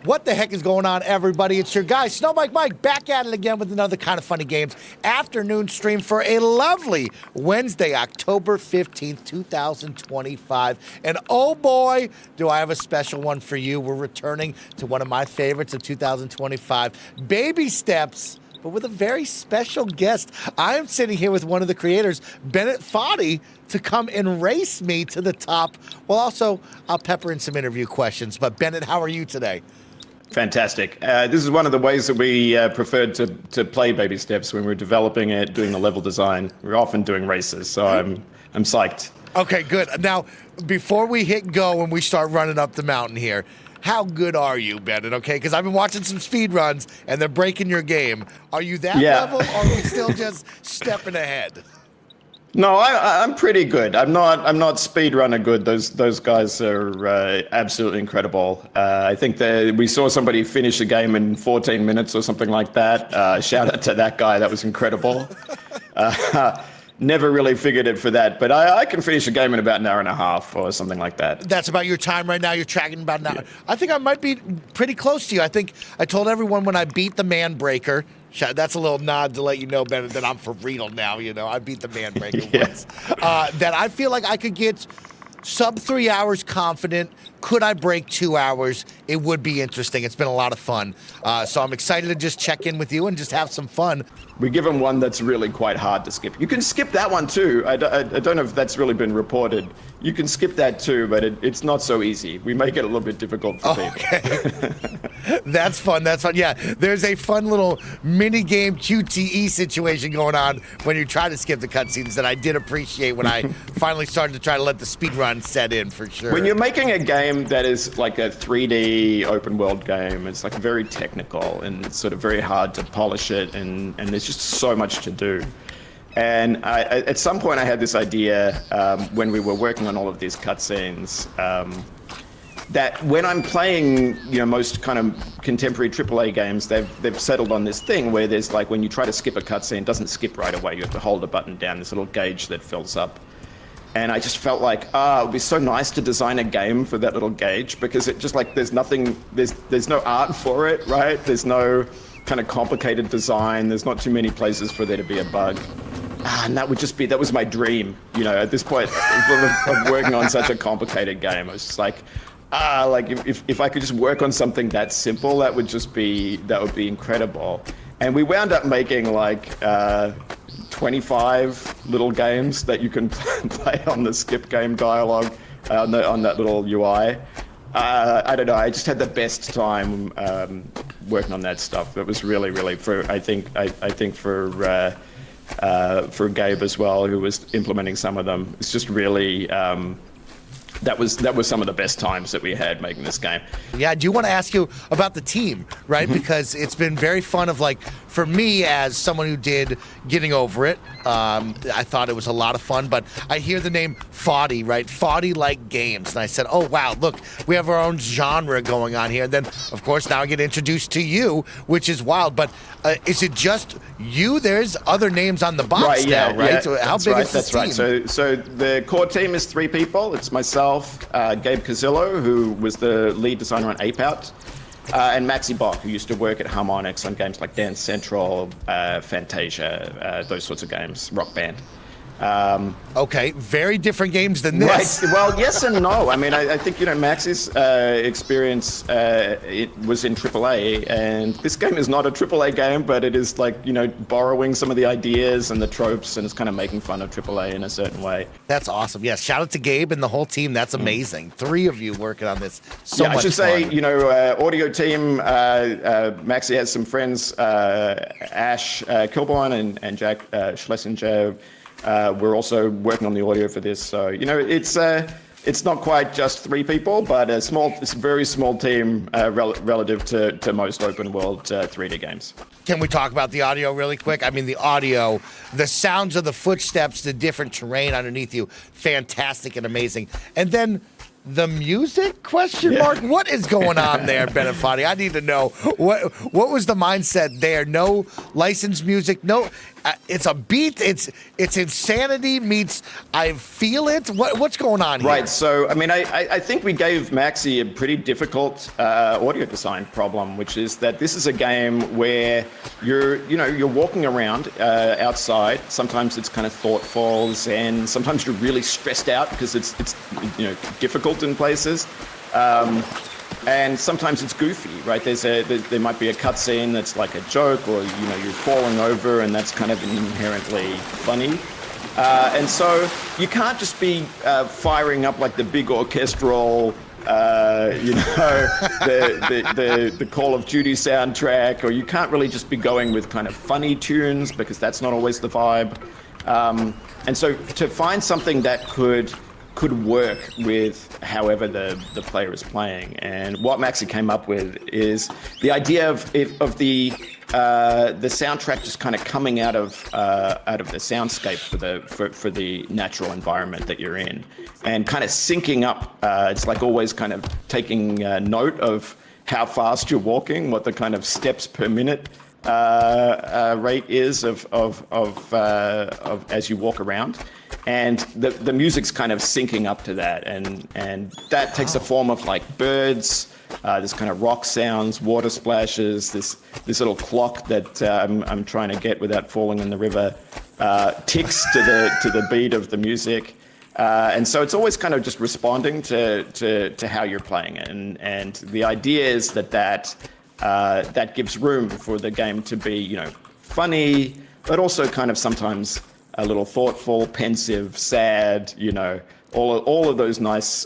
What the heck is going on, everybody? It's your guy, Snowbike Mike, back at it again with another Kind of Funny Games afternoon stream for a lovely Wednesday, October 15th, 2025. And oh boy, do I have a special one for you. We're returning to one of my favorites of 2025, Baby Steps, but with a very special guest. I am sitting here with one of the creators, Bennett Foddy, to come and race me to the top. Well, also, I'll pepper in some interview questions. But Bennett, how are you today? Fantastic. This is one of the ways that we preferred to play Baby Steps when we were developing it, doing the level design. We're often doing races, so I'm psyched. Okay, good. Now, before we hit go and we start running up the mountain here, how good are you, Bennett? Okay, because I've been watching some speed runs and they're breaking your game. Are you that level, or are we still just stepping ahead? No, I'm pretty good. I'm not speedrunner good. Those guys are absolutely incredible. I think that we saw somebody finish a game in 14 minutes or something like that. Shout out to that guy. That was incredible. Never really figured it for that, but I can finish a game in about an hour and a half or something like that. That's about your time right now. You're tracking about an hour. Yeah. I think I might be pretty close to you. I think I told everyone when I beat the Manbreaker. That's a little nod to let you know, Bennett, that I'm for real now. You know, I beat the Manbreaker once. That I feel like I could get sub 3 hours confident. Could I break 2 hours? It would be interesting. It's been a lot of fun. So I'm excited to just check in with you and just have some fun. We give them one that's really quite hard to skip. You can skip that one too. I don't know if that's really been reported. You can skip that too, but it's not so easy. We make it a little bit difficult for people. Okay. That's fun. That's fun. Yeah, there's a fun little mini game QTE situation going on when you try to skip the cutscenes that I did appreciate when I finally started to try to let the speed run set in for sure. When you're making a game that is like a 3D open world game, it's like very technical and it's sort of very hard to polish it, and there's just so much to do. And at some point I had this idea when we were working on all of these cutscenes, that when I'm playing, most kind of contemporary AAA games, they've settled on this thing where there's like, when you try to skip a cutscene, it doesn't skip right away. You have to hold a button down, this little gauge that fills up. And I just felt like, it would be so nice to design a game for that little gauge, because it just like, there's nothing, there's no art for it, right? There's no kind of complicated design. There's not too many places for there to be a bug. And that was my dream, at this point of working on such a complicated game. I was just like, if I could just work on something that simple, that would be incredible. And we wound up making like 25 little games that you can play on the skip game dialogue on that little UI. I don't know. I just had the best time working on that stuff. It was really, really I think for Gabe as well, who was implementing some of them. It's just really. That was some of the best times that we had making this game. Yeah, I do want to ask you about the team, right? Because it's been very fun for me as someone who did Getting Over It, I thought it was a lot of fun, but I hear the name Foddy, right? Foddy like games. And I said, oh, wow, look, we have our own genre going on here. And then, of course, now I get introduced to you, which is wild. But is it just you? There's other names on the box now, right? Yeah, so how big is this team? That's right. So the core team is 3 people. It's myself, Gabe Casillo, who was the lead designer on Ape Out, and Maxi Bach, who used to work at Harmonix on games like Dance Central, Fantasia, those sorts of games, Rock Band. Okay, very different games than this. Right. Well, yes and no. I mean, I think, Max's experience it was in AAA, and this game is not a AAA game, but it is like, borrowing some of the ideas and the tropes, and it's kind of making fun of AAA in a certain way. That's awesome. Yes, shout out to Gabe and the whole team. That's amazing. 3 of you working on this. So much I should fun. say, audio team, Maxi has some friends, Ash Kilborn and Jack Schlesinger. We're also working on the audio for this, so it's not quite just 3 people, but it's a very small team relative to most open world 3D games. Can we talk about the audio really quick? I mean, the audio, the sounds of the footsteps, the different terrain underneath you, fantastic and amazing. And then the music, question mark? What is going on there, Bennett Foddy? I need to know. What was the mindset there? No licensed music? No. it's a beat. It's insanity meets I feel it. What's going on here? Right. So, I mean, I think we gave Maxi a pretty difficult audio design problem, which is that this is a game where you're walking around outside. Sometimes it's kind of thoughtful, and sometimes you're really stressed out because it's difficult in places. And sometimes it's goofy, right? There might be a cutscene that's like a joke, or you're falling over, and that's kind of inherently funny. And so you can't just be firing up like the big orchestral, the Call of Duty soundtrack, or you can't really just be going with kind of funny tunes because that's not always the vibe. And so to find something that could work with however the player is playing. And what Maxi came up with is the idea of the soundtrack just kind of coming out of the soundscape for the natural environment that you're in, and kind of syncing up. It's like always kind of taking note of how fast you're walking, what the kind of steps per minute rate is of as you walk around. And the music's kind of syncing up to that, and that takes the form of like birds, this kind of rock sounds, water splashes, this little clock that I'm trying to get without falling in the river, ticks to the beat of the music, and so it's always kind of just responding to how you're playing it, and the idea is that gives room for the game to be funny, but also kind of sometimes a little thoughtful, pensive, sad, all of those nice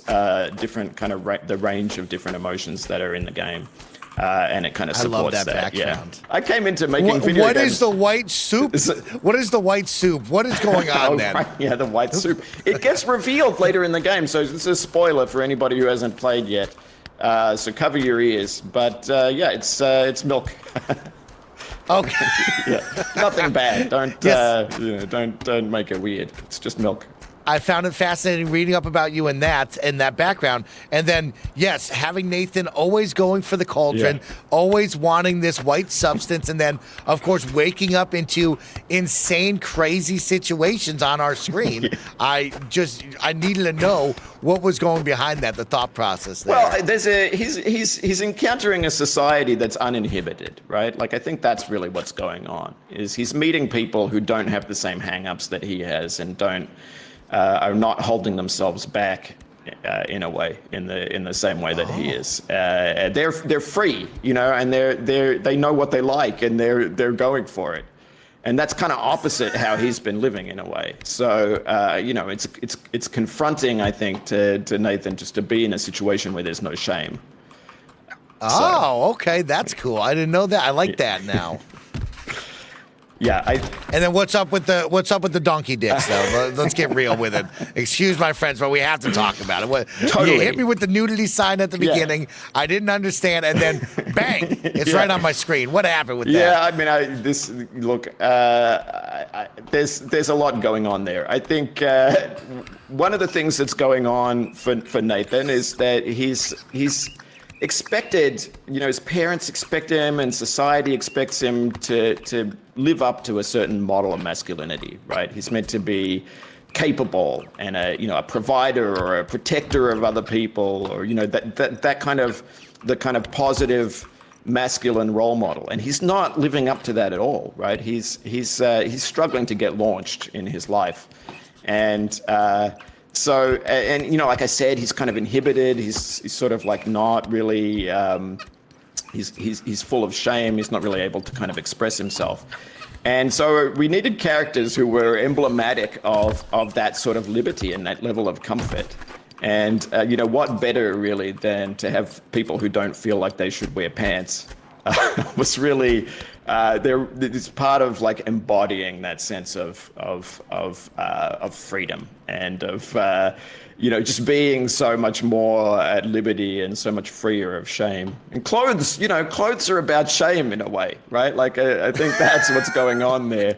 different kind of the range of different emotions that are in the game. And it kind of supports I love that background. Yeah. I came into making video What games. is the white soup? What is the white soup? What is going on then? Right. Yeah, the white soup. It gets revealed later in the game, so this is a spoiler for anybody who hasn't played yet. So cover your ears. But yeah, it's milk. Okay. Yeah, nothing bad. Don't don't make it weird. It's just milk. I found it fascinating reading up about you and that background. And then, yes, having Nathan always going for the cauldron, always wanting this white substance, and then, of course, waking up into insane, crazy situations on our screen. I needed to know what was going behind that, the thought process there. Well, he's encountering a society that's uninhibited, right? Like, I think that's really what's going on, is he's meeting people who don't have the same hang-ups that he has, and are not holding themselves back in a way, in the same way that he is. They're free, and they know what they like, and they're going for it. And that's kind of opposite how he's been living in a way. So it's confronting, I think, to Nathan just to be in a situation where there's no shame. Oh, okay, that's cool. I didn't know that. I like that now. Yeah, and then what's up with the donkey dicks though? Let's get real with it. Excuse my friends, but we have to talk about it. Totally. You hit me with the nudity sign at the beginning. Yeah. I didn't understand, and then bang, it's right on my screen. What happened with that? Yeah, I mean, there's a lot going on there. I think one of the things that's going on for Nathan is that he's expected, his parents expect him, and society expects him to live up to a certain model of masculinity, right? He's meant to be capable and a provider or a protector of other people, or that kind of the kind of positive masculine role model, and he's not living up to that at all, right? He's struggling to get launched in his life, and like I said, he's kind of inhibited. He's sort of like not really. He's full of shame. He's not really able to kind of express himself, and so we needed characters who were emblematic of that sort of liberty and that level of comfort. And what better really than to have people who don't feel like they should wear pants? Was really it's part of like embodying that sense of freedom and of just being so much more at liberty and so much freer of shame. And clothes are about shame in a way, right? Like I think that's what's going on there.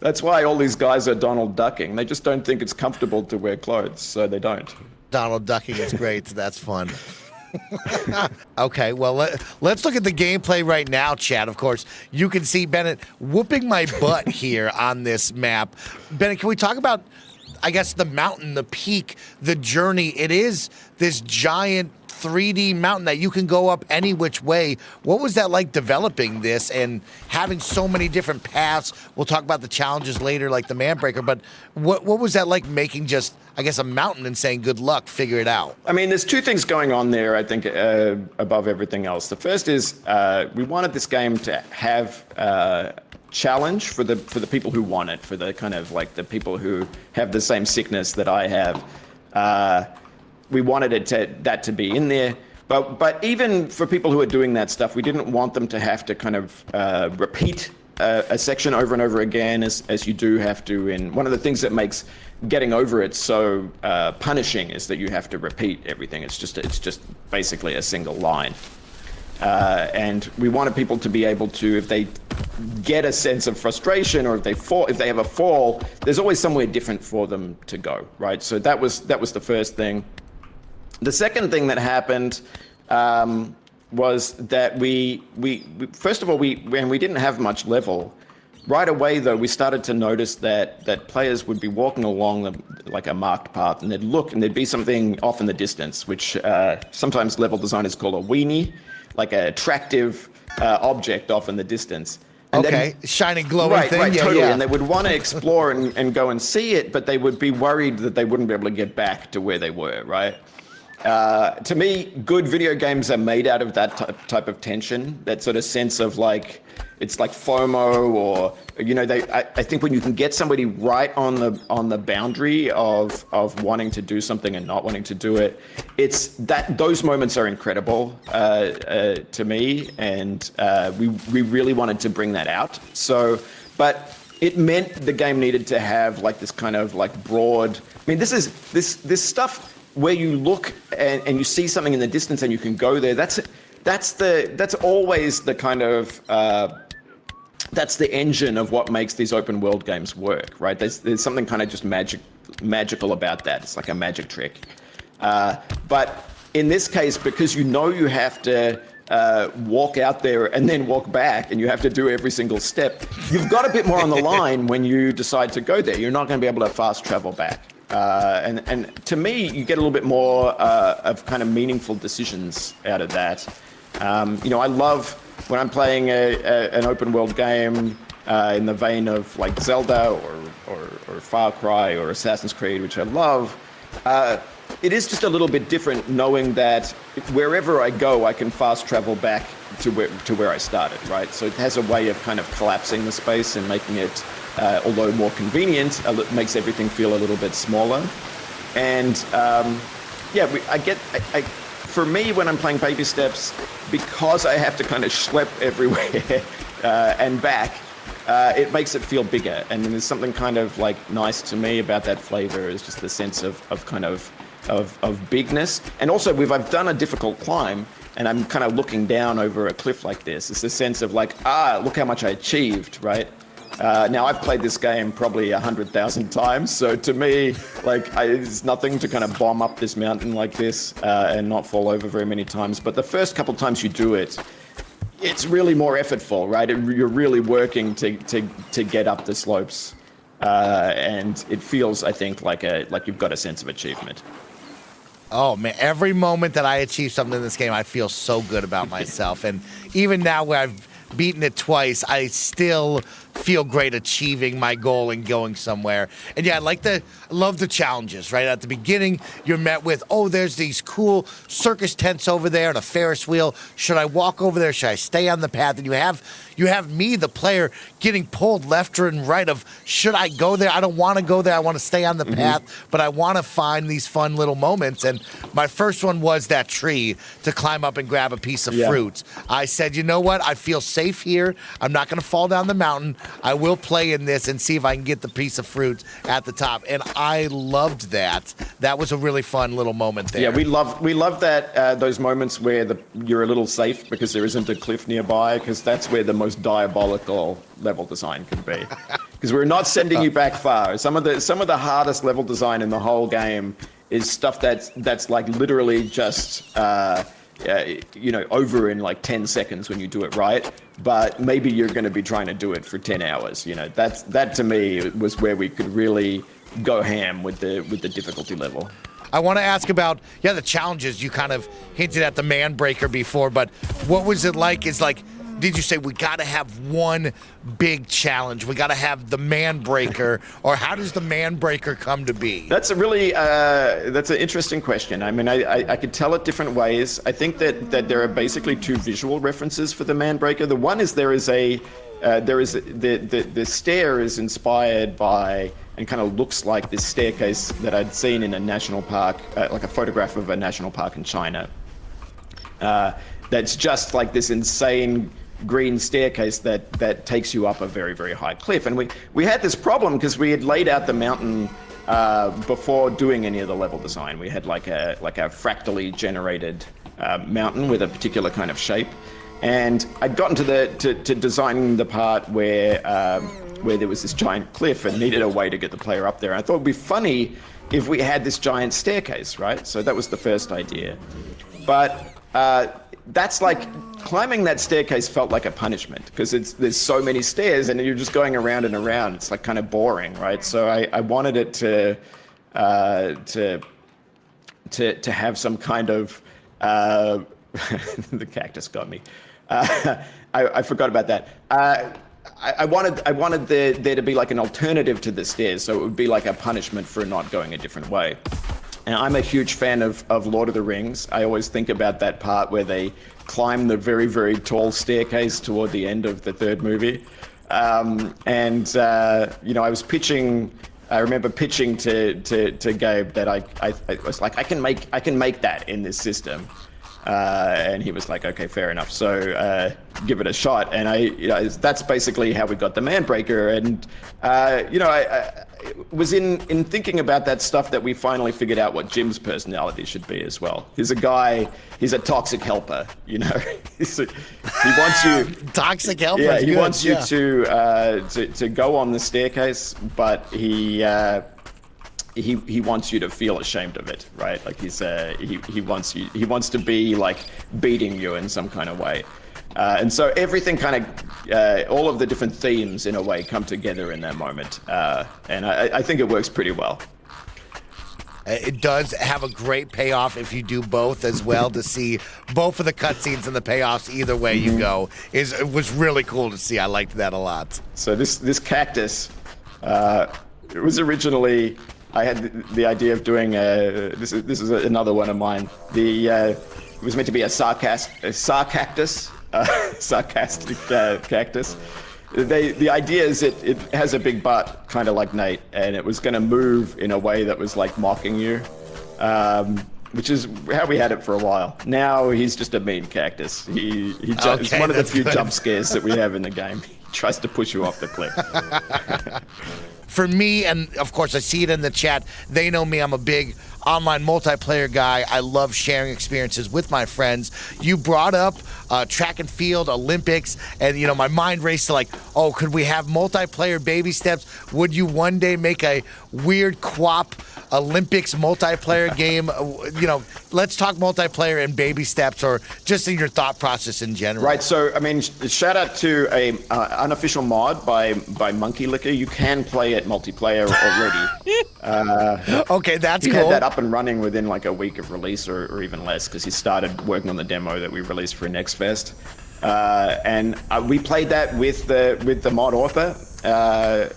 That's why all these guys are Donald Ducking. They just don't think it's comfortable to wear clothes, so they don't. Donald Ducking is great. That's fun. Okay, well, let's look at the gameplay right now, Chad. Of course, you can see Bennett whooping my butt here on this map. Bennett, can we talk about, I guess, the mountain, the peak, the journey? It is this giant 3D mountain that you can go up any which way. What was that like developing this and having so many different paths? We'll talk about the challenges later, like the Manbreaker, but what was that like making just, I guess, a mountain and saying, good luck, figure it out? I mean, there's two things going on there, I think, above everything else. The first is we wanted this game to have challenge for the people who want it, for the kind of like the people who have the same sickness that I have. We wanted that to be in there, but even for people who are doing that stuff, we didn't want them to have to kind of repeat a section over and over again, as you do have to. And one of the things that makes getting over it so punishing is that you have to repeat everything. It's just basically a single line. And we wanted people to be able to, if they get a sense of frustration or if they have a fall, there's always somewhere different for them to go, right? So that was the first thing. The second thing that happened was that we first of all, when we didn't have much level, right away though, we started to notice that players would be walking along like a marked path, and they'd look and there'd be something off in the distance, which sometimes level designers call a weenie, like an attractive object off in the distance. And okay, then, shining, glowing right, thing. Right, yeah, totally. yeah. And they would want to explore and go and see it, but they would be worried that they wouldn't be able to get back to where they were, right? To me, good video games are made out of that type of tension, that sort of sense of like, it's like FOMO, or, you know, I think when you can get somebody right on the boundary of wanting to do something and not wanting to do it, it's that those moments are incredible to me, and we really wanted to bring that out. So, but it meant the game needed to have like this kind of like broad. I mean, this stuff where you look and you see something in the distance and you can go there. That's always the kind of that's the engine of what makes these open world games work, right? There's something kind of just magical about that. It's like a magic trick. But in this case, because you have to walk out there and then walk back, and you have to do every single step, you've got a bit more on the line when you decide to go there. You're not going to be able to fast travel back. And to me, you get a little bit more of kind of meaningful decisions out of that. You know, I love when I'm playing an open world game in the vein of like Zelda or Far Cry or Assassin's Creed, which I love. It is just a little bit different knowing that wherever I go, I can fast travel back to where I started, right? So it has a way of kind of collapsing the space and making it, although more convenient, makes everything feel a little bit smaller. And yeah, for me, when I'm playing Baby Steps, because I have to kind of schlep everywhere and back, it makes it feel bigger. And there's something kind of like nice to me about that flavor, is just the sense of kind of bigness. And also, I've done a difficult climb, and I'm kind of looking down over a cliff like this. It's the sense of like, look how much I achieved, right? Now, I've played this game probably 100,000 times, so to me, like, it's nothing to kind of bomb up this mountain like this and not fall over very many times. But the first couple times you do it, it's really more effortful, right? You're really working to get up the slopes, and it feels, I think, like you've got a sense of achievement. Oh, man, every moment that I achieve something in this game, I feel so good about myself. And even now where I've beaten it twice, I still feel great achieving my goal and going somewhere. And yeah, I love the challenges, right? At the beginning, you're met with, there's these cool circus tents over there and a Ferris wheel. Should I walk over there? Should I stay on the path? And you have me, the player, getting pulled left and right of, should I go there? I don't want to go there. I want to stay on the path, but I want to find these fun little moments. And my first one was that tree to climb up and grab a piece of fruit. I said, you know what? I feel safe here. I'm not going to fall down the mountain. I will play in this and see if I can get the piece of fruit at the top. And I loved that. That was a really fun little moment there. Yeah, we love that, those moments where you're a little safe because there isn't a cliff nearby, because that's where the most diabolical level design can be. Because we're not sending you back far. Some of the hardest level design in the whole game is stuff that's like literally just over in like 10 seconds when you do it right, but maybe you're going to be trying to do it for 10 hours. That to me was where we could really go ham with the difficulty level. I want to ask about, the challenges. You kind of hinted at the Manbreaker before, but what was it like? Did you say we got to have one big challenge? We got to have the Manbreaker, or how does the Manbreaker come to be? That's that's an interesting question. I mean, I could tell it different ways. I think that there are basically two visual references for the Manbreaker. The one is the stair is inspired by and kind of looks like this staircase that I'd seen in a national park, like a photograph of a national park in China. That's just like this insane green staircase that takes you up a very, very high cliff. And we had this problem because we had laid out the mountain before doing any of the level design. We had like a fractally generated mountain with a particular kind of shape. And I'd gotten to designing the part where there was this giant cliff and needed a way to get the player up there. And I thought it'd be funny if we had this giant staircase, right? So that was the first idea. But that's like climbing that staircase felt like a punishment because there's so many stairs and you're just going around and around. It's like kind of boring, right? So I wanted it to have some kind of the cactus got me. I forgot about that. I wanted there to be like an alternative to the stairs, so it would be like a punishment for not going a different way. And I'm a huge fan of Lord of the Rings. I always think about that part where they climb the very, very tall staircase toward the end of the third movie. I remember pitching to Gabe that I was like, I can make that in this system. And he was like, okay, fair enough. So give it a shot. And that's basically how we got the Manbreaker. And it was in thinking about that stuff that we finally figured out what Jim's personality should be as well. He's a toxic helper. He wants you toxic helper. Yeah, he wants you to go on the staircase, but he wants you to feel ashamed of it, right? Like he wants to be like beating you in some kind of way. And so everything kind of, all of the different themes in a way come together in that moment. And I think it works pretty well. It does have a great payoff if you do both as well. To see both of the cutscenes and the payoffs either way you go it was really cool to see. I liked that a lot. So this cactus, it was originally, I had the idea of doing this is another one of mine. It was meant to be a sarcastic cactus. The idea is it has a big butt, kind of like Nate, and it was going to move in a way that was like mocking you, which is how we had it for a while. Now he's just a mean cactus. It's one of the few jump scares that we have in the game. He tries to push you off the cliff. For me, and of course I see it in the chat, they know me, I'm a big online multiplayer guy. I love sharing experiences with my friends. You brought up track and field, Olympics, and my mind raced to could we have multiplayer baby steps? Would you one day make a weird QWOP Olympics multiplayer game? Let's talk multiplayer and baby steps, or just in your thought process in general. Right. So I mean, shout out to a unofficial mod by Monkey Liquor. You can play it multiplayer already. Okay, that's cool. Had that up and running within like a week of release, or even less, because he started working on the demo that we released for Next Fest. And we played that with the mod author,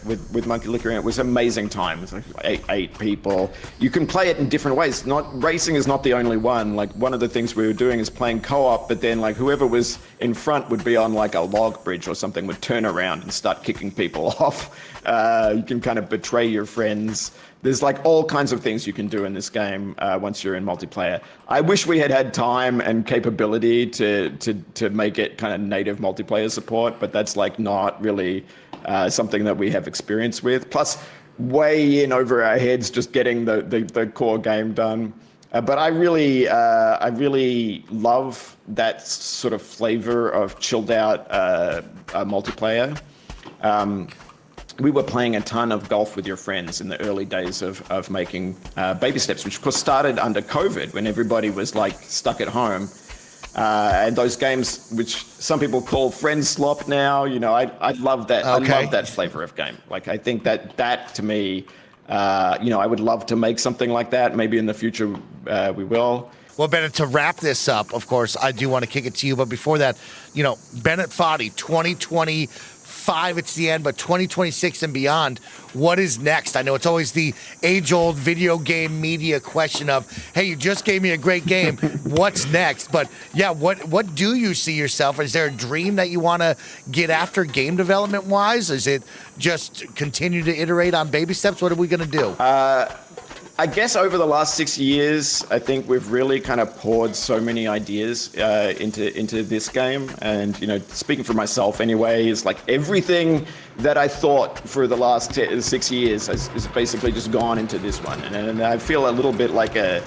with Monkey Liquor, and it was amazing time. It was like eight people. You can play it in different ways. Racing is not the only one. Like, one of the things we were doing is playing co-op, but then like whoever was in front would be on like a log bridge or something, would turn around and start kicking people off. You can kind of betray your friends. There's like all kinds of things you can do in this game once you're in multiplayer. I wish we had time and capability to make it kind of native multiplayer support, but that's like not really something that we have experience with. Plus, way in over our heads just getting the core game done. But I really love that sort of flavor of chilled out multiplayer. We were playing a ton of golf with your friends in the early days of making baby steps, which of course started under COVID when everybody was like stuck at home. And those games, which some people call friend slop now, I love that. Okay. I love that flavor of game. Like, I think that to me, I would love to make something like that. Maybe in the future we will. Well, Bennett, to wrap this up, of course, I do want to kick it to you. But before that, Bennett Foddy, 2025, it's the end, but 2026 and beyond, what is next? I know it's always the age-old video game media question of, hey, you just gave me a great game. What's next? But, yeah, what do you see yourself? Is there a dream that you want to get after game development-wise? Is it just continue to iterate on baby steps? What are we going to do? I guess over the last 6 years, I think we've really kind of poured so many ideas into this game. And, speaking for myself anyway, is like everything that I thought for the last 6 years has basically just gone into this one. And I feel a little bit like a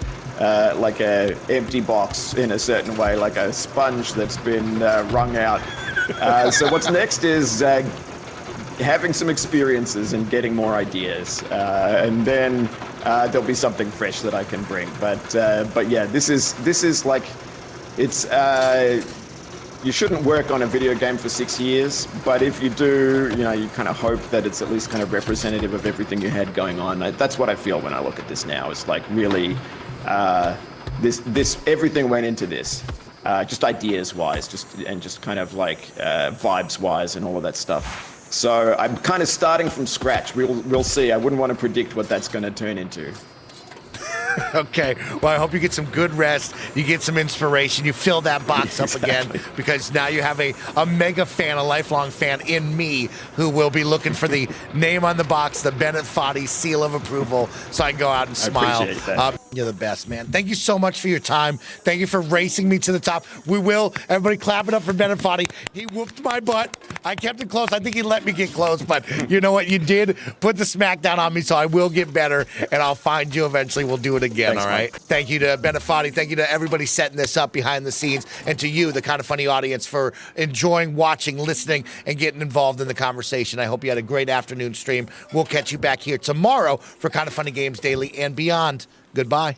empty box in a certain way, like a sponge that's been wrung out. So what's next is having some experiences and getting more ideas, and then there'll be something fresh that I can bring. But yeah, this is like, it's you shouldn't work on a video game for 6 years, but if you do, you kind of hope that it's at least kind of representative of everything you had going on. That's what I feel when I look at this now. It's like really, this everything went into this. Just ideas wise, just kind of like vibes wise and all of that stuff. So I'm kind of starting from scratch. We'll see. I wouldn't want to predict what that's going to turn into. Okay. Well, I hope you get some good rest. You get some inspiration. You fill that box up again, because now you have a mega fan, a lifelong fan in me, who will be looking for the name on the box, the Bennett Foddy seal of approval, so I can go out and smile. I appreciate that. You're the best, man. Thank you so much for your time. Thank you for racing me to the top. We will. Everybody clap it up for Bennett Foddy. He whooped my butt. I kept it close. I think he let me get close, but you know what? You did put the smack down on me, so I will get better, and I'll find you eventually. We'll do it again, Thanks, all right? Mike. Thank you to Bennett Foddy. Thank you to everybody setting this up behind the scenes, and to you, the Kind of Funny audience, for enjoying, watching, listening, and getting involved in the conversation. I hope you had a great afternoon stream. We'll catch you back here tomorrow for Kind of Funny Games Daily and beyond. Goodbye.